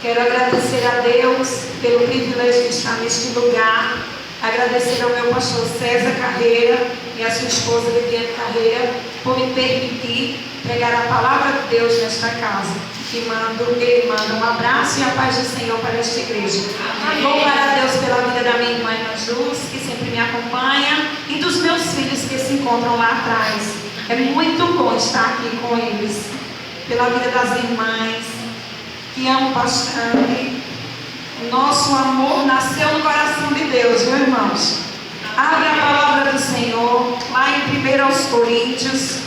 Quero agradecer a Deus pelo privilégio de estar neste lugar. Agradecer ao meu pastor César Carreira e a sua esposa Viviane Carreira por me permitir pregar a palavra de Deus nesta casa. Ele manda um abraço e a paz do Senhor para esta igreja. Louvar a Deus pela vida da minha irmã Ana Jus, que sempre me acompanha, e dos meus filhos que se encontram lá atrás. É muito bom estar aqui com eles. Pela vida das irmãs, que amam bastante. Nosso amor nasceu no coração de Deus, viu, irmãos? Abre a palavra do Senhor, lá em 1 Coríntios.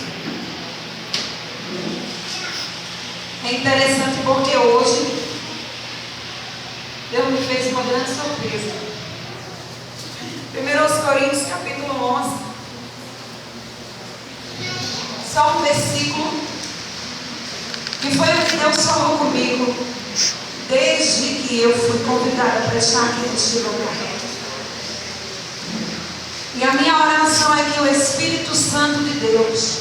É interessante porque hoje Deus me fez uma grande surpresa. 1 Coríntios capítulo 11. Só um versículo. Que foi o que Deus falou comigo desde que eu fui convidada para estar aqui neste lugar. E a minha oração é que o Espírito Santo de Deus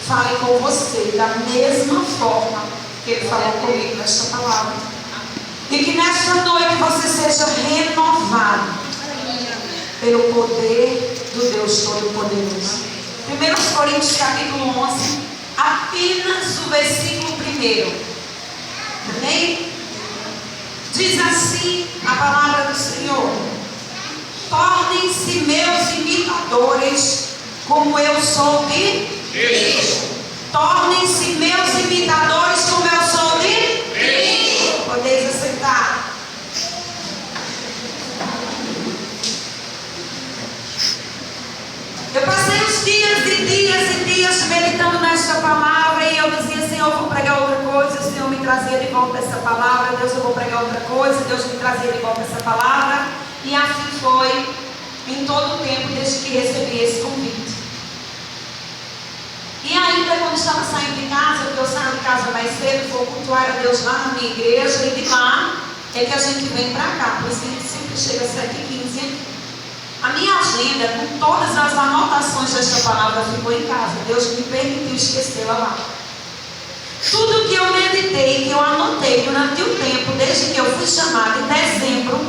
fale com você da mesma forma que Ele falou comigo nesta palavra. E que nesta noite você seja renovado pelo poder do Deus Todo-Poderoso. 1 Coríntios capítulo 11, apenas o versículo 1. Amém? Diz assim a palavra do Senhor: tornem-se meus imitadores, como eu sou de Cristo. Tornem-se meus imitadores, como eu sou de Cristo. Podeis aceitar. Eu passei os dias e dias e dias meditando nesta palavra, e eu dizia: Senhor, eu vou pregar outra coisa. O Senhor me trazia de volta essa palavra. Deus, eu vou pregar outra coisa. Deus me trazia de volta essa palavra. E assim foi em todo o tempo desde que recebi esse convite. E ainda quando estava saindo de casa, porque eu saio de casa mais cedo, vou cultuar a Deus lá na minha igreja, e de lá é que a gente vem para cá. Por isso que a gente sempre chega às 7h15. A minha agenda, com todas as anotações desta palavra, ficou em casa. Deus me permitiu esquecê-la lá. Tudo que eu meditei, que eu anotei durante o tempo, desde que eu fui chamada em dezembro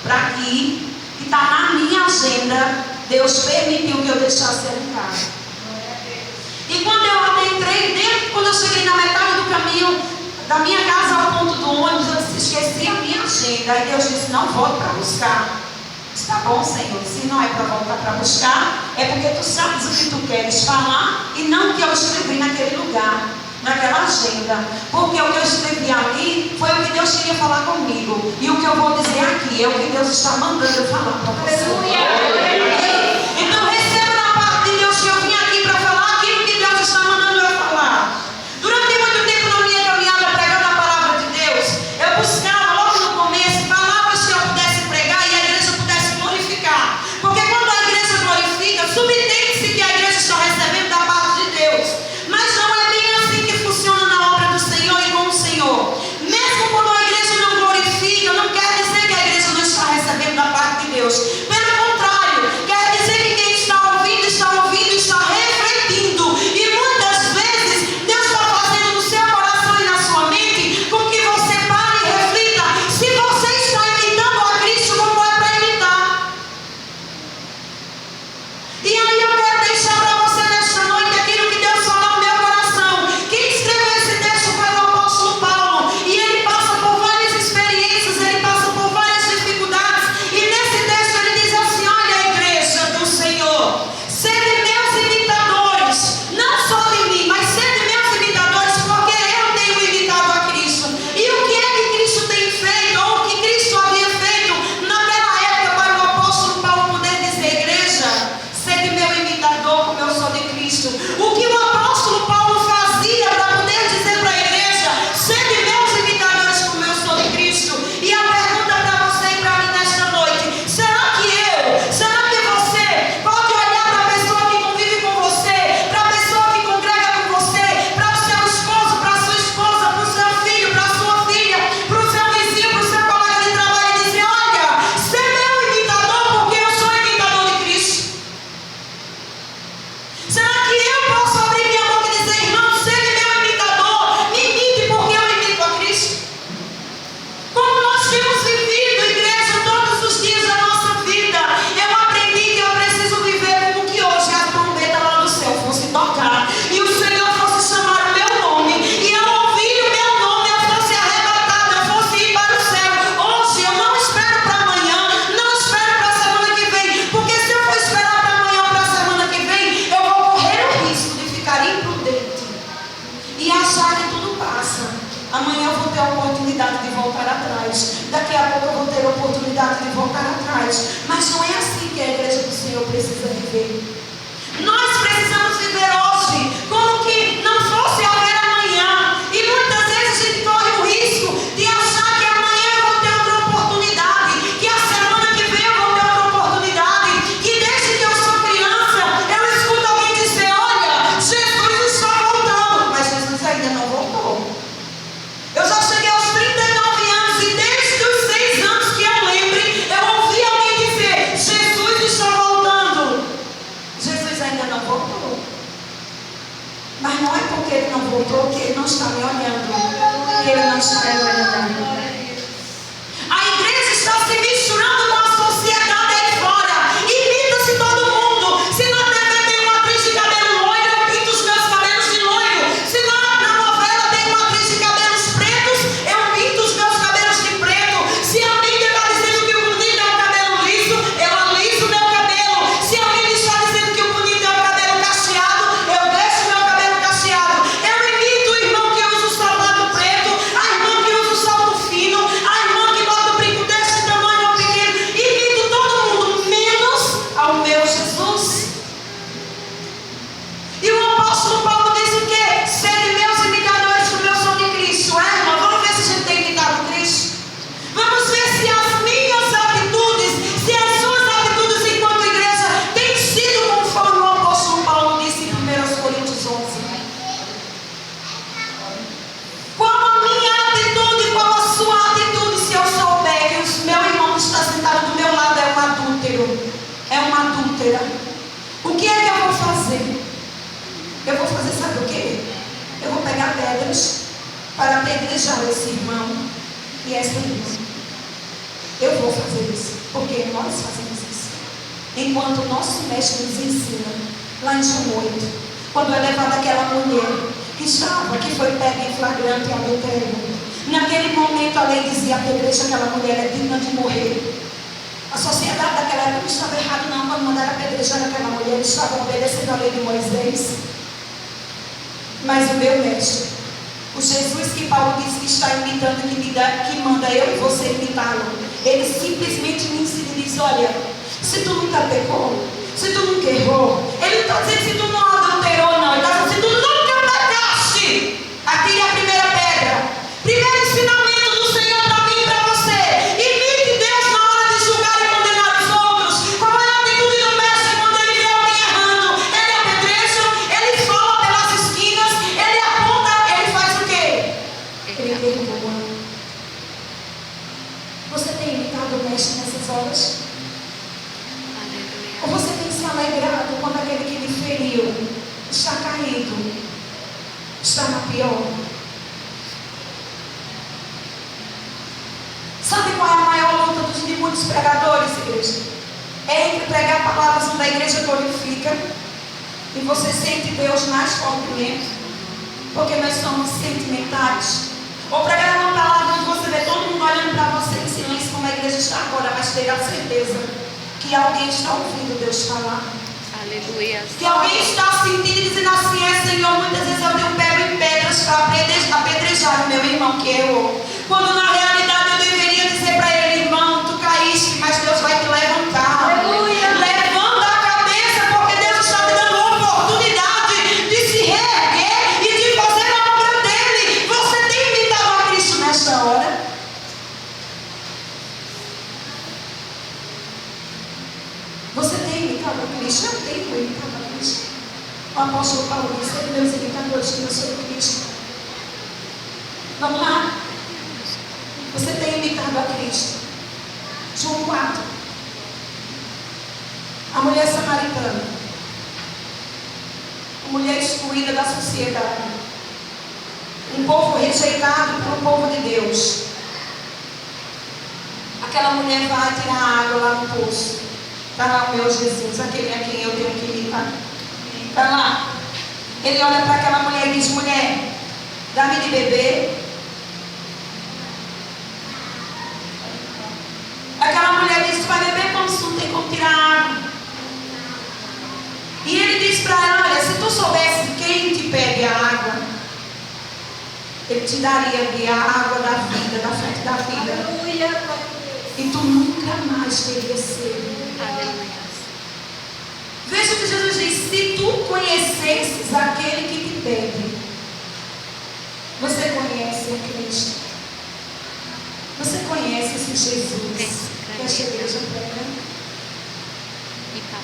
para aqui, que está na minha agenda, Deus permitiu que eu deixasse ela em casa. E quando eu adentrei dentro, quando eu cheguei na metade do caminho, da minha casa ao ponto do ônibus, eu esqueci a minha agenda. Aí Deus disse: não volte para buscar. Está bom, Senhor, se não é para voltar para buscar, é porque tu sabes o que tu queres falar e não o que eu escrevi naquele lugar, naquela agenda. Porque o que eu escrevi ali foi o que Deus queria falar comigo. E o que eu vou dizer aqui é o que Deus está mandando eu falar para você. Então receba da parte de Deus que eu vim aqui para falar aquilo que Deus está mandando eu falar. Durante muito tempo na minha caminhada pregando a palavra de Deus, eu buscava logo no começo palavras que eu pudesse pregar e a igreja pudesse glorificar. Porque quando a igreja glorifica, subentende-se que a igreja está recebendo da parte de Deus. Mas não é bem assim que funciona na obra do Senhor e com o Senhor. Mesmo quando a igreja não glorifica, não quer dizer que a igreja não está recebendo da parte de Deus. Pelo contrário, oportunidade de voltar atrás. Daqui a pouco eu vou ter a oportunidade de voltar atrás. Mas não é assim que a igreja do Senhor precisa viver. Nós precisamos viver hoje como que não fosse haver amanhã. E muitas vezes a gente corre o risco de achar que amanhã eu vou ter outra oportunidade, que a semana que vem eu vou ter outra oportunidade, que desde que eu sou criança eu escuto alguém dizer: olha, Jesus está voltando. Mas Jesus ainda não voltou. Eu já cheguei aos 39 anos e desde os 6 anos que eu lembre, eu ouvi alguém dizer: Jesus está voltando. Jesus ainda não voltou. Mas não é porque ele não voltou que ele não está me olhando, que ele não está me olhando. A igreja está se misturando com a sociedade aí fora. Imita-se todo mundo. Se na TV tem uma atriz de cabelo loiro, eu pinto os meus cabelos de loiro. Se na novela tem uma atriz de cabelos pretos, eu pinto os meus cabelos de preto. Se a mídia está dizendo que o bonito é o cabelo liso, eu aliso meu cabelo. Se a mídia está dizendo que o bonito é o cabelo cacheado, eu deixo meu cabelo cacheado. Eu imito o irmão que usa o sapato preto, a irmã que usa o salto fino, a irmã que bota o brinco desse tamanho ou pequeno. Imito todo mundo, menos ao meu Jesus. E o apóstolo Paulo diz o quê? Sede meus imitadores como eu sou de Cristo. É, irmão? Vamos ver se a gente tem imitado Cristo. Vamos ver se as minhas atitudes, se as suas atitudes enquanto igreja têm sido conforme o apóstolo Paulo disse em 1 Coríntios 11. Qual a minha atitude, qual a sua atitude? Se eu souber que o meu irmão que está sentado do meu lado é um adúltero, é uma adúltera, o que é que eu vou fazer? Eu vou fazer, sabe o quê? Eu vou pegar pedras para apedrejar esse irmão e essa irmã. Eu vou fazer isso, porque nós fazemos isso. Enquanto o nosso mestre nos ensina, lá em João 8, quando é levada aquela mulher que foi pega em flagrante adultério. Naquele momento a lei dizia: apedreja aquela mulher, é digna de morrer. A sociedade daquela época não estava errada não, quando mandaram apedrejar aquela mulher, eles estavam obedecendo a lei de Moisés. Mas o meu mestre, o Jesus que Paulo diz que está imitando, que manda eu e você imitá-lo, ele simplesmente me ensina e diz: olha, se tu nunca pecou, se tu nunca errou, ele não está dizendo se tu não adulterou, não, ele está dizendo se tu nunca pecaste, atire a primeira pedra. Primeiro ensinamento do Senhor para mim e para você: imite Deus na hora de julgar e condenar os outros. Qual é a atitude do mestre quando ele vê alguém errando? Ele apedreja, ele fala pelas esquinas, ele aponta, ele faz o quê? Ele perdoa. Você tem imitado o mestre nessas horas? Ou você tem se alegrado quando aquele que lhe feriu está caído, está na pior? Sabe qual é a maior luta de muitos pregadores, igreja? É entre pregar palavras onde a igreja glorifica e você sente Deus mais fortemente, porque nós somos sentimentais. Ou pregar uma palavra onde você vê todo mundo olhando para você em silêncio, como a igreja está agora, mas ter a certeza que alguém está ouvindo Deus falar. Aleluia. Que alguém está sentindo e dizendo assim: é, Senhor, muitas vezes eu tenho pego em pedras para apedrejar o meu irmão que errou. Quando na realidade eu deveria dizer para ele: irmão, tu caíste, mas Deus vai te levantar. Aleluia. Levanta a cabeça, porque Deus está te dando a oportunidade de se reerguer e de fazer a obra dele. Você tem imitado a Cristo nesta hora? Você tem imitado a Cristo? Eu tenho imitado a Cristo. O apóstolo Paulo disse: sede meus imitadores que eu sou de Cristo. Vamos lá? Você tem imitado a Cristo. João 4. A mulher samaritana. A mulher excluída da sociedade. Um povo rejeitado pelo povo de Deus. Aquela mulher vai tirar água lá no poço. Está lá o meu Jesus, aquele a quem eu tenho que imitar. Está lá. Ele olha para aquela mulher e diz: mulher, dá-me de beber. Aquela mulher diz: tu vai beber como se não tem como tirar água. E ele diz para ela: olha, se tu soubesse quem te pede a água, Ele te daria a água da vida, da fonte da vida. E tu nunca mais teria sede. Veja o que Jesus diz: se tu conhecesses aquele que te pede. Você conhece a Cristo? Você conhece esse Jesus que esta igreja prega?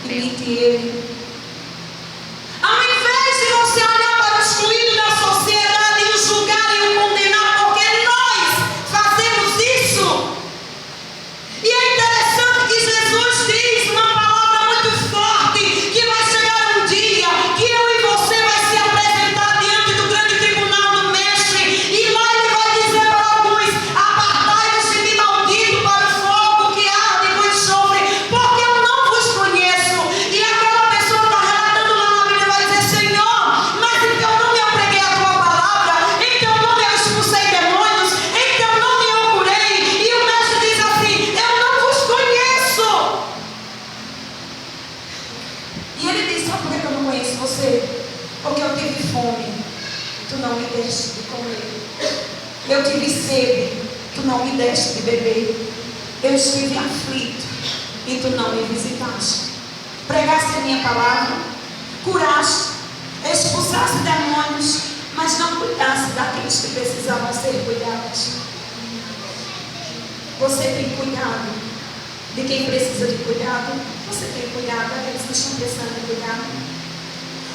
Imite Ele. Ao invés de você olhar para o excluído da sociedade e o julgar e o condenar, porque nós fazemos isso. E é interessante que Jesus diz uma palavra muito forte, que vai chegar um dia que eu e você vai se apresentar diante do grande tribunal do Mestre, e lá Ele vai dizer para alguns: apartai-vos de mim, maldito, para o fogo que arde com enxofre, porque eu não vos conheço. E aquela pessoa que está relatando lá na Bíblia vai dizer: Senhor, mas em teu nome eu preguei a tua palavra, em teu nome eu expulsei demônios, em teu nome eu curei. E o Mestre diz assim: eu não vos conheço. E ele diz: sabe por que eu não conheço você? Porque eu tive fome, tu não me deste de comer. Eu tive sede, tu não me deste de beber. Eu estive aflito e tu não me visitaste. Pregaste a minha palavra, curaste, expulsaste demônios, mas não cuidaste daqueles que precisavam ser cuidados. Você tem cuidado de quem precisa de cuidado? Você tem cuidado daqueles que estão precisando de cuidado?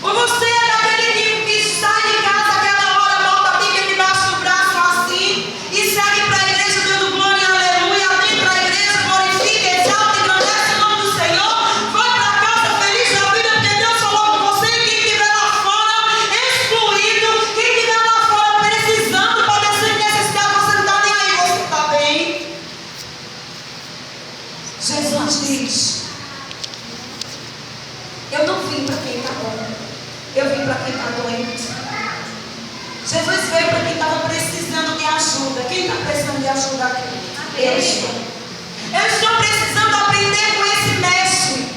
Ou você é daquele tipo que sai de casa aquela hora, bota a Bíblia debaixo do braço assim e segue para a igreja dando glória e aleluia, vem para a igreja, glorifica, exalta e engrandece o nome do Senhor, vai para casa feliz da vida, porque Deus falou com você. E quem estiver lá fora excluído, quem estiver lá fora precisando, padecendo necessidade, você não está nem aí, você está bem. Jesus diz: eu não vim para quem está bom, eu vim para quem está doente. Jesus veio para quem estava precisando de ajuda. Quem está precisando de ajuda aqui? Eu estou. Eu estou precisando aprender com esse mestre.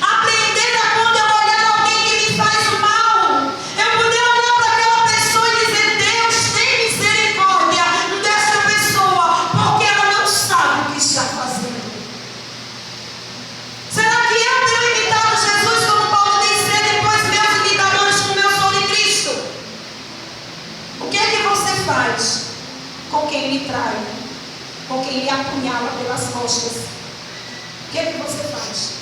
Aprender a quando eu olhar alguém que me faz o mal, eu poder olhar para aquela pessoa e dizer: Deus, tem misericórdia dessa pessoa, porque ela não sabe o que está fazendo. Será que eu tenho imitado Jesus, como Paulo diz, ser depois meus imitadores, como eu sou de Cristo? O que é que você faz com quem lhe trai, com quem lhe apunhala pelas costas? O que é que você faz?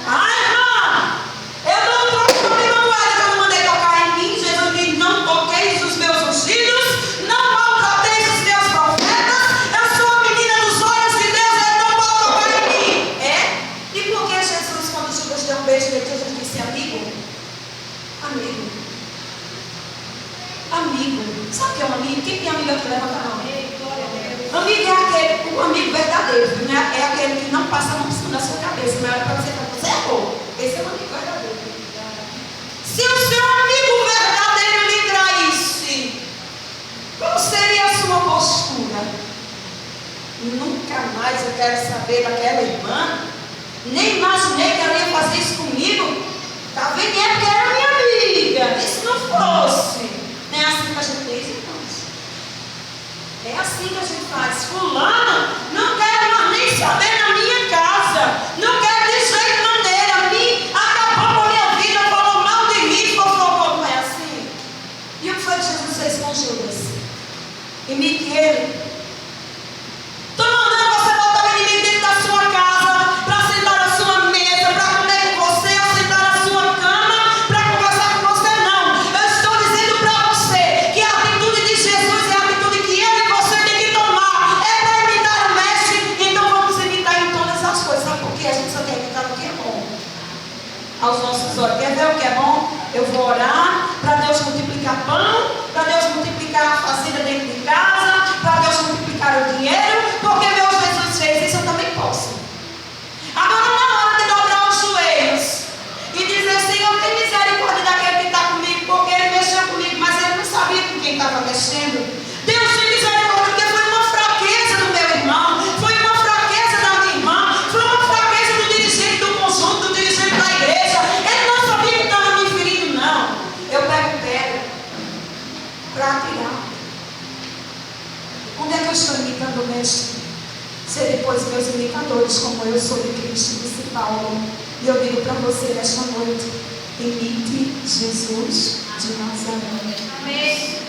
Irmã, eu não troco a minha moeda que eu não mandei tocar em mim. Jesus diz: não toqueis os meus ungidos, não maltrateis os meus profetas. Eu sou a menina dos olhos de Deus, ele não pode tocar em mim. É? E por que Jesus, quando Judas deu um beijo nele, Jesus disse: amigo? Amigo. Amigo. Sabe o que é um amigo? Quem tem amigo aqui? Levanta a mão. Amigo é aquele, o amigo verdadeiro, né? É aquele que não passa a mão por cima da sua cabeça, não é para você falar: você errou. Esse é um amigo verdadeiro. Se o seu amigo verdadeiro lhe traísse, qual seria a sua postura? Nunca mais eu quero saber daquela irmã. Nem imaginei que ela ia fazer isso comigo. Tá vendo? É porque era minha amiga. E se não fosse? Não é assim que a gente diz, irmãos? É assim que a gente faz. Fulano, não quero mais nem saber na minha casa. Não quero de jeito maneira. Me acabou com a minha vida, falou mal de mim, fofocou. Não é assim? E o que foi que Jesus fez com Judas? Imite ele. Estou mandando você botar o inimigo dentro da sua casa, para sentar na sua mesa, para comer com você, ou sentar na sua cama, para conversar com você. Não. Eu estou dizendo para você que a atitude de Jesus é a atitude que eu e você tem que tomar. É para imitar o mestre, então vamos imitar em todas as coisas. Sabe por quê? A gente só quer imitar o que é bom aos nossos olhos. Quer ver o que é bom? Eu vou orar para Deus multiplicar pão, para Deus multiplicar a fazenda dentro de casa, para Deus multiplicar o dinheiro, porque meu Jesus fez isso, eu também posso. Agora, na hora de dobrar os joelhos e dizer: Senhor, tem misericórdia daquele que está comigo, porque ele mexeu comigo, mas ele não sabia com quem estava mexendo. Deus tem misericórdia, porque foi uma fraqueza do meu irmão, foi uma fraqueza da minha irmã, foi uma fraqueza do dirigente do conjunto, do dirigente da igreja. Ele não sabia que estava me ferindo, não. Eu pego pedra imitando o Mestre. Sede, pois, meus imitadores, como eu sou de Cristo, disse Paulo. E eu digo para você nesta noite: imite Jesus de Nazaré. Amém.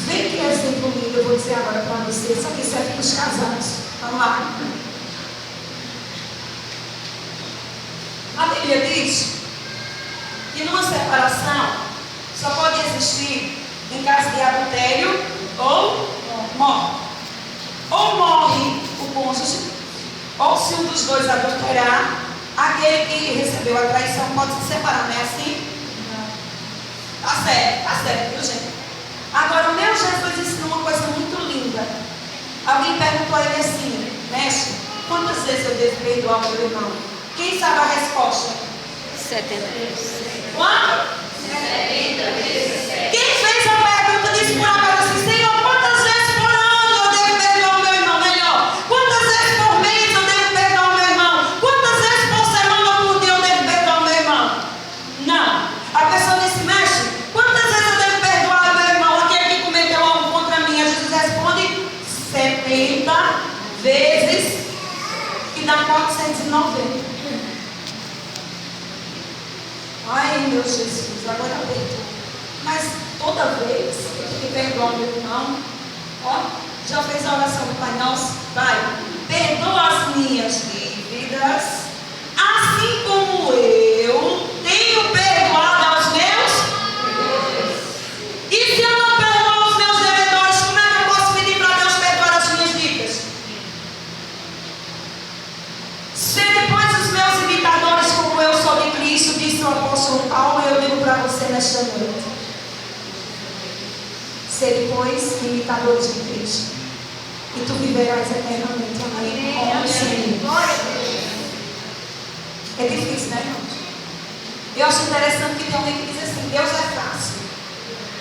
Vê que exemplo lindo eu vou dizer agora para você. Isso aqui serve para os casados. Vamos lá. A Bíblia diz que numa separação só pode existir em caso de adultério ou morte. Ou morre o cônjuge, ou se um dos dois adulterar, aquele que recebeu a traição pode se separar, não é assim? Tá certo, viu, gente? Agora, o meu Jesus ensinou uma coisa muito linda. Alguém perguntou a ele assim: Mestre, quantas vezes eu devo perdoar o meu irmão? Quem sabe a resposta? 70 vezes. Quanto? 70 vezes. Quem fez a pergunta disse por agora assim: Senhor, quantas vezes por ano eu devo perdoar o meu irmão? Melhor, quantas vezes por mês eu devo perdoar o meu irmão? Quantas vezes por semana ou por dia eu devo perdoar o meu irmão? Não. A pessoa disse: Mestre, quantas vezes eu devo perdoar o meu irmão, aquele que cometeu algo contra mim? A Jesus responde: 70 vezes, que dá 490. Ai, meu Jesus, agora eu perdoo. Mas toda vez eu tenho que perdoar meu irmão. Ó, já fez a oração do Pai Nosso? Vai. Perdoa as minhas dívidas, assim como eu tenho perdoado aos meus. E se eu não perdoo os meus devedores, como é que eu posso pedir para Deus perdoar as minhas dívidas? Se depois os meus imitadores, como eu sou de Cristo, disse o apóstolo Paulo, eu digo para você nesta noite: ser, pois, imitadores de Cristo, e tu viverás eternamente. Amém. Com o Senhor. É difícil, né, irmãos? Eu acho interessante que tem alguém que diz assim: Deus é fácil.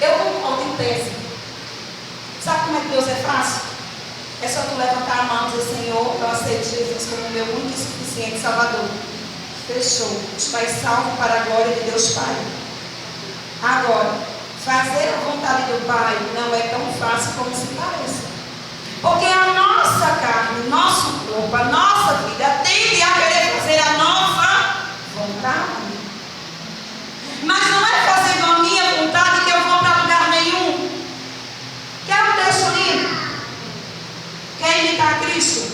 Eu concordo em tese. Sabe como é que Deus é fácil? É só tu levantar a mão e dizer: Senhor, eu aceito Jesus como meu único e suficiente Salvador. Fechou. Está salvo para a glória de Deus Pai. Agora, fazer a vontade do Pai não é tão fácil como se parece. Porque a nossa carne, nosso corpo, a nossa vida tende a querer fazer a nossa vontade. Mas não é fazendo a minha vontade que eu vou para lugar nenhum. Quer um texto lindo? Quer imitar Cristo?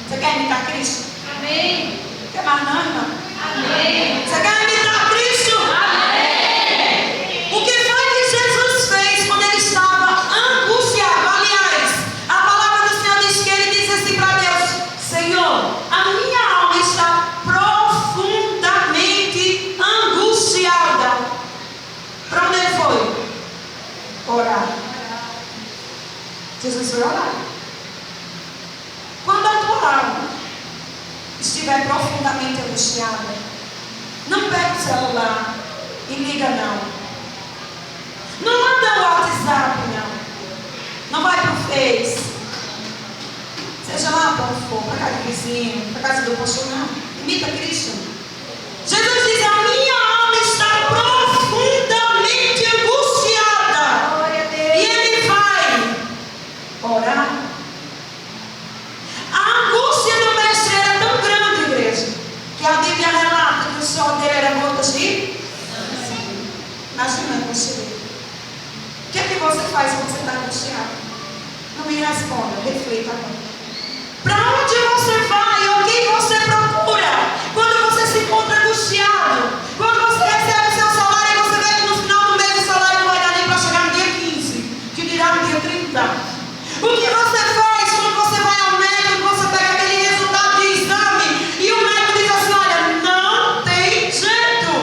Você quer imitar Cristo? Amém. Quer mais não, irmão? Amém. Você quer imitar Cristo? Amém. O que foi que Jesus fez quando ele estava angustiado? Aliás, a palavra do Senhor diz que ele disse assim para Deus: Senhor, a minha alma está profundamente angustiada. Para onde ele foi? Orar. Jesus foi orar. Quando a tua alma estiver profundamente angustiada, não pega o celular e liga, não. Não manda o WhatsApp, não. Não vai para o Face. Seja lá para onde for, para casa do vizinho, para casa do pastor, não. Imita Cristo. Jesus diz: a minha alma está profundamente angustiada. Glória a Deus. E ele vai orar. A angústia do mestre era tão grande, igreja, que a Bíblia relata que o suor dele era gotas de sangue. Imagina a angústia dele. O que é que você faz quando você está angustiado? Não me responda, reflita agora. Para onde você vai ou quem você procura quando você se encontra angustiado? Quando você recebe o seu salário e você vê que no final do mês o salário não vai dar nem para chegar no dia 15, que dirá no dia 30. O que você faz quando você vai ao médico, você pega aquele resultado de exame e o médico diz assim: olha, não tem jeito.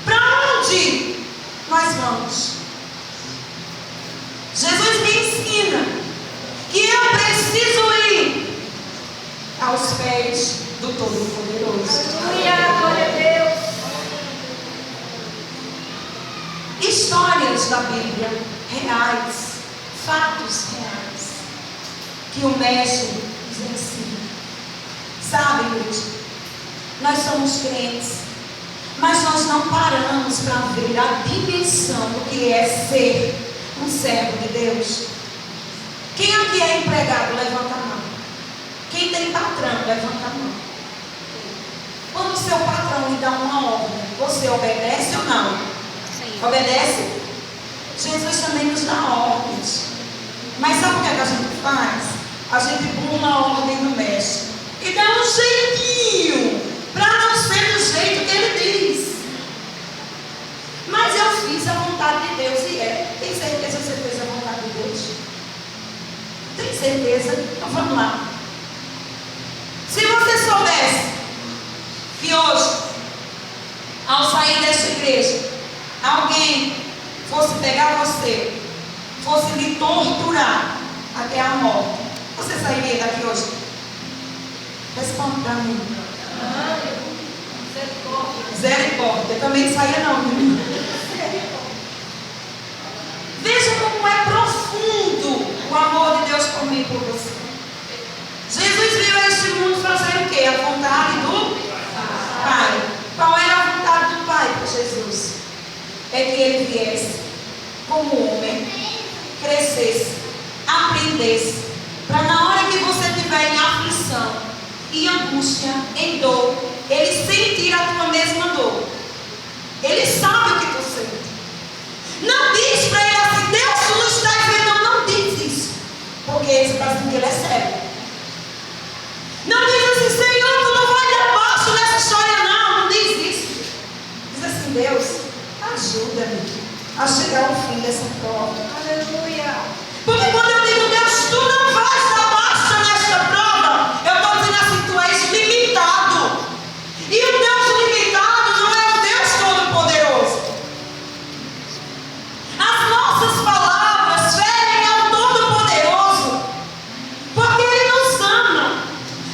Para onde nós vamos? Jesus me ensina que eu preciso ir aos pés do Todo-Poderoso. Aleluia. Glória a Deus. Histórias da Bíblia reais, fatos reais, que o Mestre nos ensina. Sabe, igreja, nós somos crentes, mas nós não paramos para ver a dimensão do que é ser Um servo de Deus. Quem aqui é empregado, levanta a mão. Quem tem patrão, levanta a mão. Quando o seu patrão lhe dá uma ordem, você obedece ou não? Sim. Obedece? Jesus também nos dá ordens. Mas sabe o que a gente faz? A gente pula a ordem do mestre e dá um jeitinho para não ser do jeito que ele diz. Mas eu fiz a vontade de Deus e é. Tem certeza que você fez a vontade de Deus? Tem certeza? Então vamos lá. Se você soubesse que hoje, ao sair desta igreja, alguém fosse pegar você, fosse lhe torturar até a morte, você sairia daqui hoje? Responde para mim. Misericórdia. Eu também saia não, menina. Veja como é profundo o amor de Deus por mim e por você. Jesus veio a este mundo fazer o quê? A vontade do Pai. Qual era a vontade do Pai para Jesus? É que ele viesse como homem, crescesse, aprendesse, para na hora que você estiver em aflição, em angústia, em dor, ele sentir a tua mesma dor. Ele sabe o que tu sente. Não diz para ele assim, Deus, tu não está vendo. Não diz isso, porque ele está dizendo que ele é cego. Não diz assim, Senhor, tu não vai dar passo nessa história, não. Não diz isso. Diz assim, Deus, ajuda-me a chegar ao fim dessa prova. Aleluia. Porque quando eu digo, Deus, tu não vais dar basta nesta prova, eu estou dizendo assim, tu és limitado. E o Deus limitado não é o Deus Todo-Poderoso. As nossas palavras ferem ao Todo-Poderoso, porque Ele nos ama.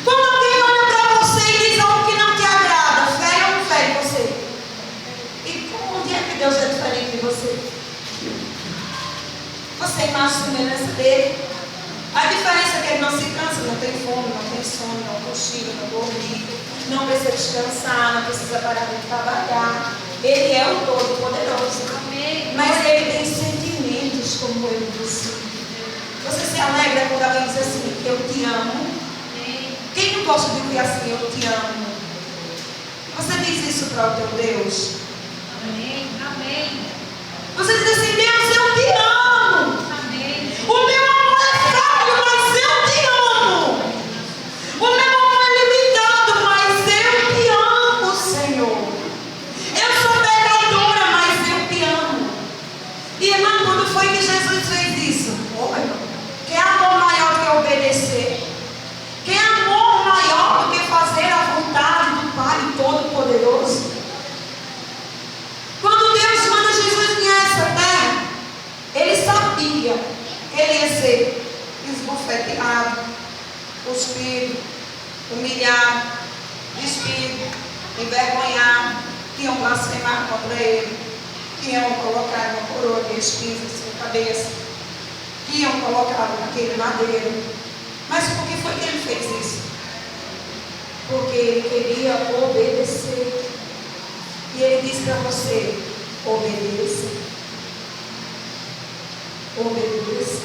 Quando alguém olha para você e diz algo que não te agrada, fere ou não fere você? E onde é que Deus é diferente de você? Você é imagem e semelhança dele. A diferença é que ele não se cansa, não tem fome, não tem sono, não cochila, não dorme, não precisa descansar, não precisa parar de trabalhar. Ele é o Todo-Poderoso. Amém. Mas ele tem sentimentos como eu e você. Você se alegra quando alguém diz assim, eu te amo? Amém. Quem não gosta de ouvir assim, eu te amo? Você diz isso para o teu Deus? Amém. Amém. Você diz assim, Deus, eu te amo. Amém. O meu amor é falho, mas eu te amo. O meu amor é limitado, mas eu te amo, Senhor. Eu sou pecadora, mas eu te amo. E irmã, quando foi que Jesus fez isso? Olha, que amor maior do que obedecer? Que amor maior do que fazer a vontade do Pai Todo-Poderoso? Quando Deus manda Jesus vir a essa terra, Ele sabia que Ele ia ser esbofeteado, cuspido, humilhado, despido, envergonhado, que iam blasfemar contra Ele, que iam colocar uma coroa de espinhos em sua cabeça, que iam colocá-lo naquele madeiro. Mas por que foi que Ele fez isso? Porque Ele queria obedecer. E Ele diz para você, obedeça. Obedeça.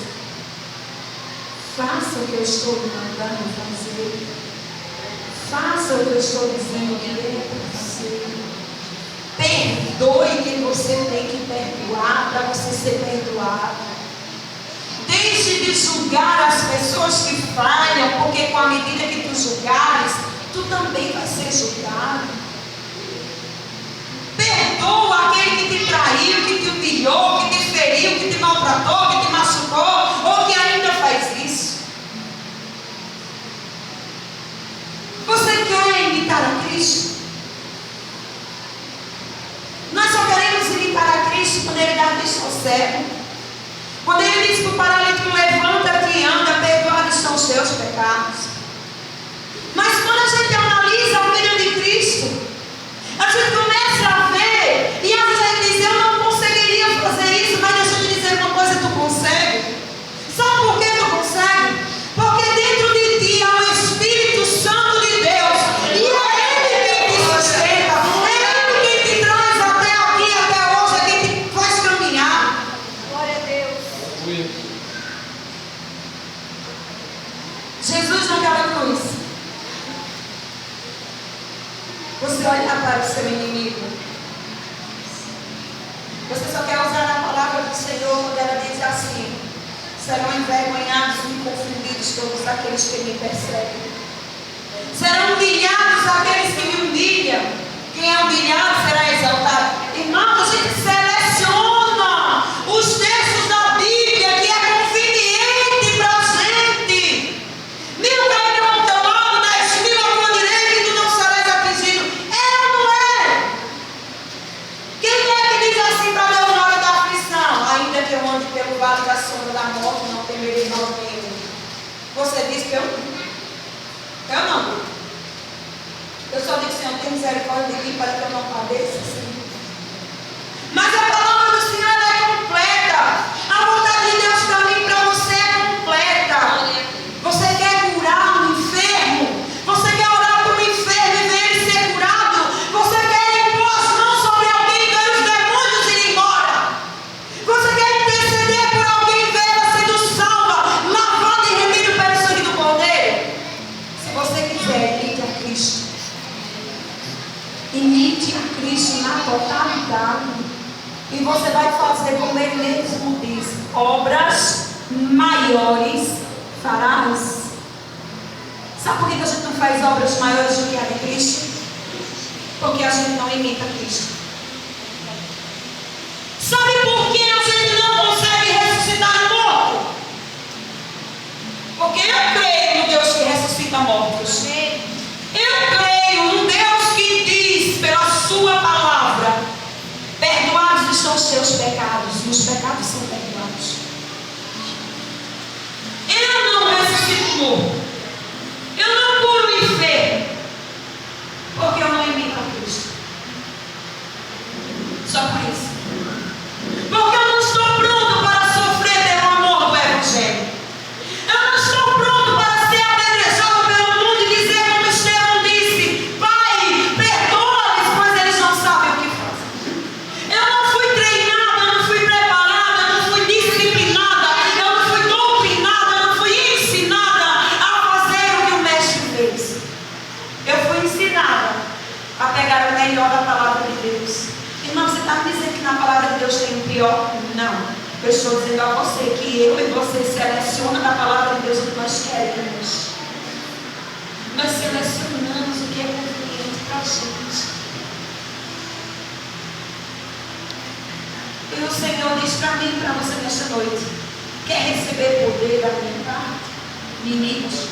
Faça o que eu estou lhe mandando fazer. Faça o que eu estou dizendo que é para fazer. Perdoe quem você tem que perdoar para você ser perdoado. Deixe de julgar as pessoas que falham, porque com a medida que tu julgares, tu também vai ser julgado. Perdoa aquele que te traiu, que te humilhou, que te feriu, que te maltratou, que te machucou, ou que ainda faz isso. Você quer imitar a Cristo? Nós só queremos imitar a Cristo quando Ele dá vista ao cego. Quando Ele diz para o paralítico, levanta-te e anda, perdoados são os teus pecados. Mas quando a gente analisa o Filho de Cristo, a gente começa a ver, e às vezes a gente diz, eu não conseguiria fazer isso, mas deixa eu te dizer uma coisa, tu consegue. Sabe por que tu consegue? Porque dentro de ti há o Espírito Santo de Deus, e é Ele quem te sustenta, é Ele quem te traz até aqui, até hoje, é quem te faz caminhar. Glória a Deus. Jesus naquela cruz, você olha para o seu inimigo, você só quer usar a palavra do Senhor quando ela diz assim: serão envergonhados e confundidos todos aqueles que me perseguem. Serão humilhados aqueles que me humilham. Quem é humilhado será exaltado. Irmãos, a gente seleciona os textos da Bíblia que é conveniente para a gente. 1000 cairão ao teu lado, 10.000 à tua direita e tu não serás atingido. É ou não é? Quem é que diz assim para Deus na hora da aflição? Ainda que eu ande pelo vale da sombra da morte, não temerei mal nenhum. Você diz que eu não. Eu só digo: Senhor, tem misericórdia de mim para que eu não padeça, Senhor. Mas a palavra do Senhor é completa. A vontade de Deus para mim e para você é completa. Você quer curar um enfermo? Você quer orar por um enfermo e ver ele ser curado? Você quer impor as mãos sobre alguém e ver os demônios irem embora? Você quer interceder por alguém e ver ela sendo salva, lavada e remida pelo sangue do Cordeiro? Se você quiser, imite a Cristo. Imite a Cristo na totalidade. E você vai fazer como ele mesmo diz: obras maiores farás. Sabe por que a gente não faz obras maiores do que a de Cristo? Porque a gente não imita Cristo. Sabe por que a gente não consegue ressuscitar morto? Porque eu creio no Deus que ressuscita mortos. Eu creio no Deus que diz pela sua palavra: perdoados estão os seus pecados, e os pecados são perdoados. Eu não ressuscito morto, eu não curo o enfermo, porque eu não imito a Cristo. Só por isso. Porque eu não estou pronto para sofrer pelo amor do Evangelho. Eu não estou pronto para ser apedrejado pelo mundo e dizer como Estevão disse: Pai, perdoa-lhes, pois eles não sabem o que fazem. Eu não fui treinada, eu não fui preparada, eu não fui disciplinada, eu não fui doutrinada, eu não fui ensinada a fazer o que o mestre fez. Eu fui ensinada a pegar o melhor da palavra de Deus. Irmão, você está me dizendo que na palavra de Deus tem o pior? Não. Eu estou dizendo a você que eu e você selecionamos da palavra de Deus o que nós queremos. Nós selecionamos o que é conveniente para a gente. E o Senhor diz para mim e para você nesta noite: quer receber poder da minha parte? Me imite.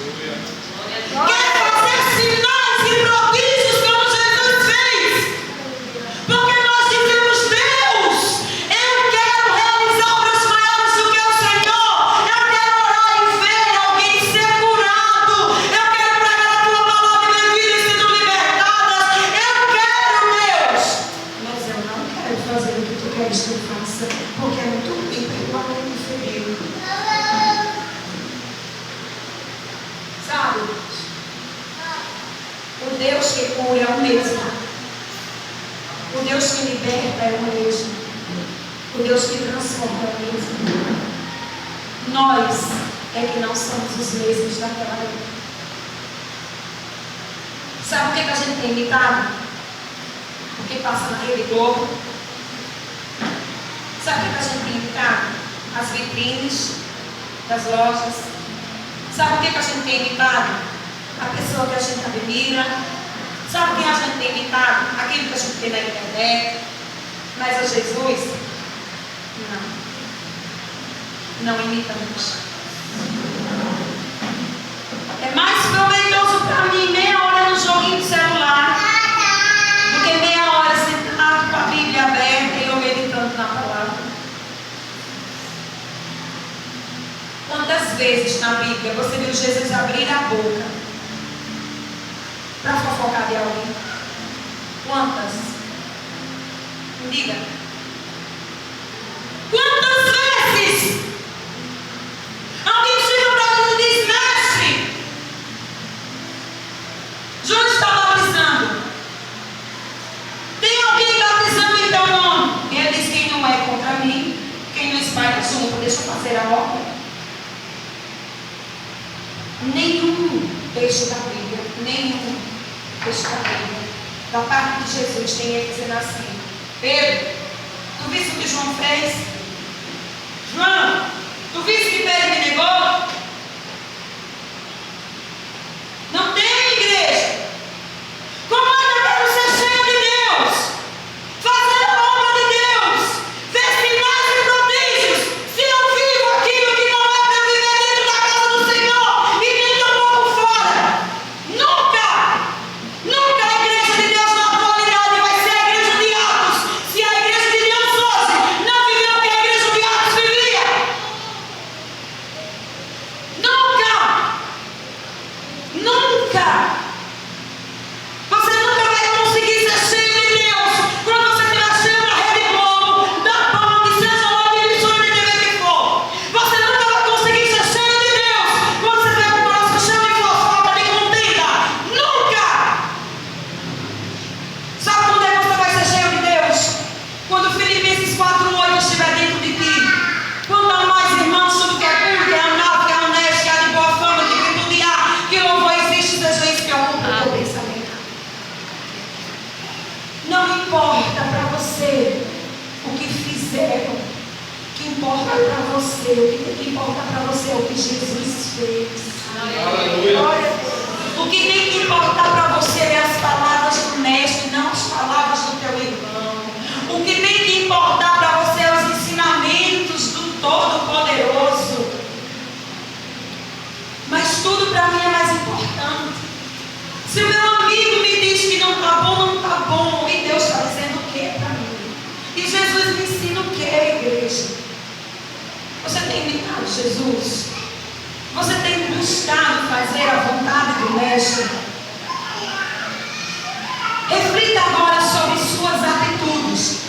Quer fazer sinais e prodígios como Jesus fez? Porque nós dizemos: Deus, eu quero realizar obras maiores do que o Senhor. Eu quero orar e ver alguém ser curado. Eu quero pregar a tua palavra e ver vidas sendo libertadas. Eu quero, Deus. Mas eu não quero fazer o que tu queres que eu faça, porque é muito ruim perdoar o inferior. Sabe? O Deus que cura é o mesmo. O Deus que liberta é o mesmo. O Deus que transforma é o mesmo. Nós é que não somos os mesmos daquela época. Sabe o que a gente tem imitado? O que passa na Rede Globo? Sabe o que a gente tem imitado? As vitrines das lojas. Sabe o que a gente tem imitado? A pessoa que a gente admira. Sabe o que a gente tem imitado? Aquilo que a gente tem na internet. Mas a Jesus, não imitamos. É mais proveitoso para mim meia hora no joguinho do celular do que meia hora sentado com a Bíblia aberta e eu meditando na palavra. Quantas vezes na Bíblia você viu Jesus abrir a boca para fofocar de alguém? Quantas? Me diga. Quantas vezes alguém chega para Jesus e diz: mestre, João está batizando. Tem alguém batizando em teu nome? E ele diz: quem não é contra mim, quem não espalha assunto, deixa eu fazer a obra. Nenhum texto da Bíblia, da parte de Jesus, tem ele dizendo assim: Pedro, tu viste o que João fez? João, tu viste que Pedro me negou? Não tem, igreja. Como é que eu quero ser cheio de Deus? Fazer a obra de Deus, ver sinais e prodígios, se eu vivo aquilo que não é para eu viver dentro da casa do Senhor e nem tampouco fora? Nunca a igreja de Deus na atualidade vai ser a igreja de Atos, se a igreja de Deus hoje não viver o que a igreja de Atos vivia. Nunca. Você nunca vai conseguir ser cheio de Deus quando você estiver cheio da Rede Globo, da Band, seja lá de emissora de TV que for. Você nunca vai conseguir ser cheio de Deus quando você tiver com o coração cheio de fofoca, de contenda. Nunca. Sabe quando é que você vai ser cheio de Deus? Quando Filipenses 4:8 estiver dentro de ti. Quando há mais irmãos, tudo que é puro, que é amável, que é honesto, que é de boa fama, que virtude há, que louvor existe, seja isso que ocupa o teu pensamento. Não importa para você o que fizeram. O que importa para você, o que importa para você é o que Jesus fez. O que tem que importar para você é as palavras do mestre, não as palavras do teu irmão. O que tem que importar para você é os ensinamentos do Todo-Poderoso. Mas tudo para mim é mais importante. Se o meu amigo me diz que não está bom, não está bom. E Deus está dizendo o que para mim? E Jesus me ensina o que, igreja? Você tem imitado Jesus? Você tem buscado fazer a vontade do Mestre? Reflita agora sobre suas atitudes.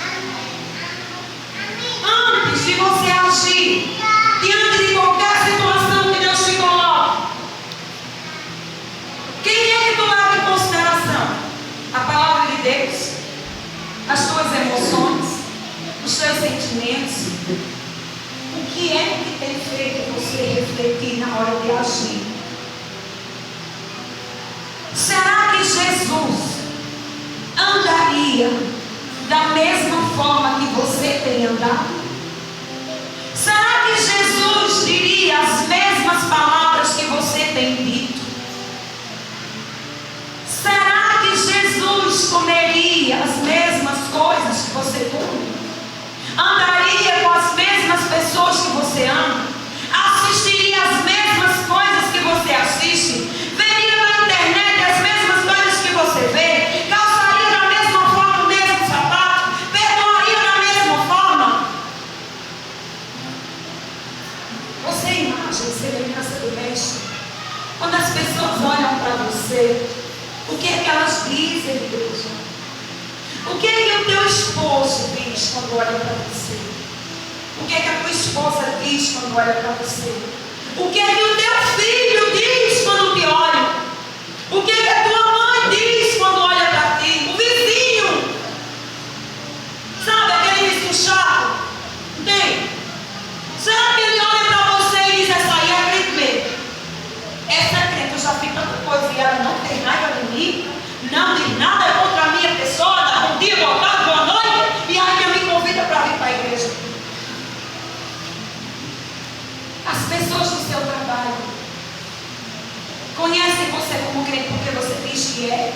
Antes de você agir diante de qualquer situação que Deus te coloque, quem é que tu leva em consideração? A palavra de Deus? As tuas emoções? Os seus sentimentos? O que é que tem feito você refletir na hora de agir? Será que Jesus andaria da mesma forma que você tem andado? Será que Jesus diria as mesmas palavras que você tem dito? Será que Jesus comeria as mesmas coisas que você come? Andaria com as mesmas pessoas que você ama? Assistiria as mesmas coisas que você assiste? Veria na internet as mesmas coisas que você vê? Calçaria da mesma forma o mesmo sapato? Perdoaria da mesma forma? Você é imagem e semelhança do Mestre. Quando as pessoas olham para você, o que é que elas dizem, igreja? O que é que o teu esposo diz quando olha para você? O que é que a tua esposa diz quando olha para você? O que é que o teu filho diz quando te olha? O que é que a tua mãe diz quando olha para ti? O vizinho, sabe aquele vizinho chato? Tem? Será que ele olha para você e diz: essa aí é crente mesmo? Essa é crente, eu já fiz tanta coisa e ela não tem raiva de mim, não diz nada contra a minha pessoa, dá bom dia, boa tarde, boa noite, e ainda me convida para vir para a igreja. As pessoas do seu trabalho conhecem você como crente porque você diz que é,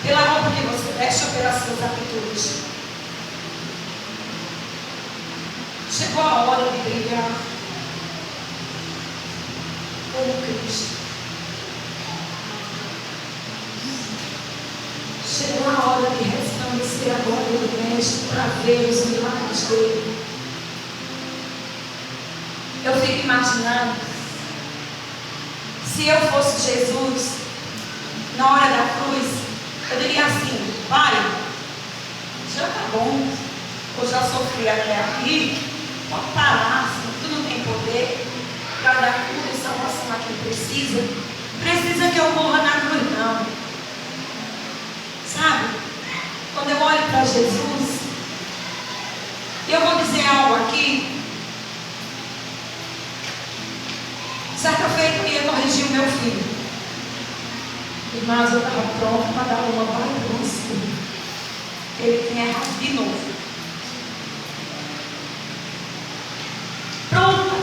pela roupa que você veste ou pelas suas atitudes. Chegou a hora de brilhar como Cristo. Chegou a hora de resplandecer a glória do Mestre para ver os milagres dele. Eu fico imaginando, se eu fosse Jesus, na hora da cruz, eu diria assim: Pai, já tá bom, eu já sofri até aqui, pode parar, tu não tem poder para dar cura e salvação a quem precisa que eu morra na cruz, não. Sabe, quando eu olho para Jesus, eu vou dizer algo aqui feita, eu ia corrigir o meu filho. Irmãos, eu estava pronta para dar uma bagunça. Ele tinha errado de novo. Pronta.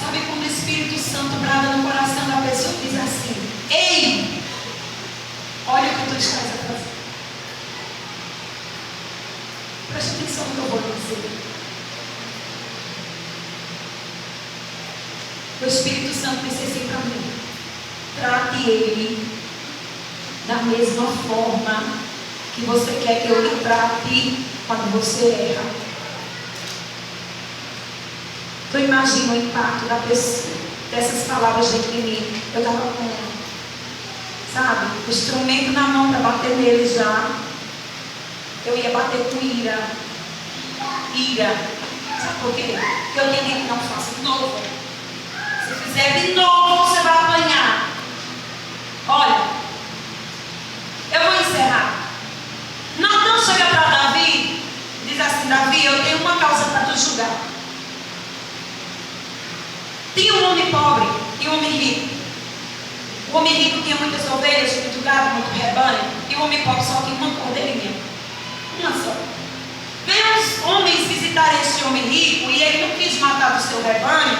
Sabe quando o Espírito Santo brada no coração da pessoa e diz assim: ei, olha o que tu estás a fazer. Preste atenção no que eu vou dizer. O Espírito Santo disse assim para mim: trate ele da mesma forma que você quer que eu lhe trate quando você erra. Tu imagina o impacto da pessoa, dessas palavras dentro de mim. Eu estava com, sabe, o instrumento na mão para bater nele já. Eu ia bater com ira. Ira. Sabe por quê? Porque eu tenho que não faça de novo. Se fizer de novo, você vai apanhar. Olha, eu vou encerrar. Não chega para Davi, diz assim: Davi, eu tenho uma causa para te julgar. Tinha um homem pobre e um homem rico. O homem rico tinha muitas ovelhas, muito gado, muito rebanho. E o homem pobre só tinha uma cordeirinha. Uma só. Veio os homens visitarem esse homem rico e ele não quis matar do seu rebanho.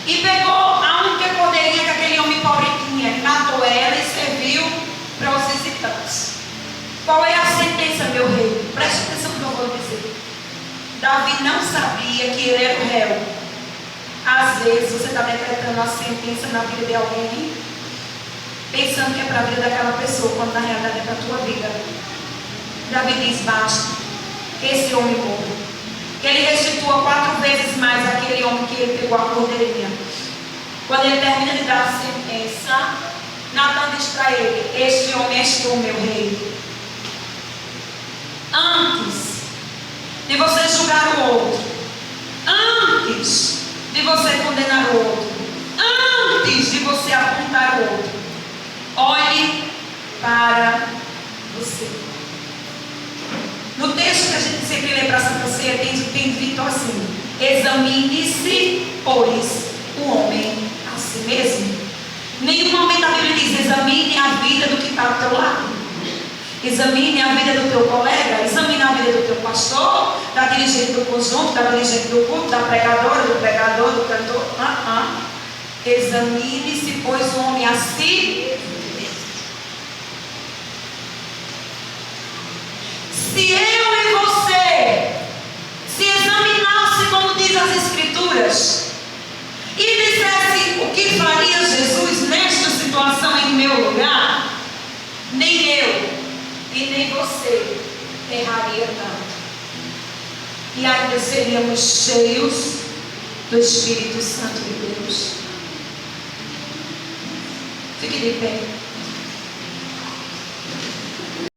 E pegou a única cordeirinha que aquele homem pobre tinha. Ele matou ela e serviu para os visitantes. Qual é a sentença, meu rei? Preste atenção no que eu vou dizer. Davi não sabia que ele era o réu. Às vezes você está decretando uma sentença na vida de alguém, pensando que é para a vida daquela pessoa, quando na realidade é para a tua vida. Davi diz: basta, esse homem morre. Que ele restitua 4 vezes mais aquele homem que ele pegou a cordeirinha. Quando ele termina de dar a sentença, Natan diz para ele: este homem és tu, meu rei. Antes de você julgar o outro, antes de você condenar o outro, antes de você apontar o outro, olhe para você. No texto que a gente sempre lê para a Santa Ceia, tem dito assim: examine-se, pois, o homem a si mesmo. Nenhum momento a Bíblia diz: examine a vida do que está ao teu lado. Examine a vida do teu colega, examine a vida do teu pastor, da dirigente do conjunto, da dirigente do culto, da pregadora, do pregador, do cantor. Examine-se, pois, o homem a si. Se eu e você se examinasse, como diz as Escrituras, e dissesse o que faria Jesus nesta situação em meu lugar, nem eu e nem você erraria tanto. E ainda seríamos cheios do Espírito Santo de Deus. Fique de pé.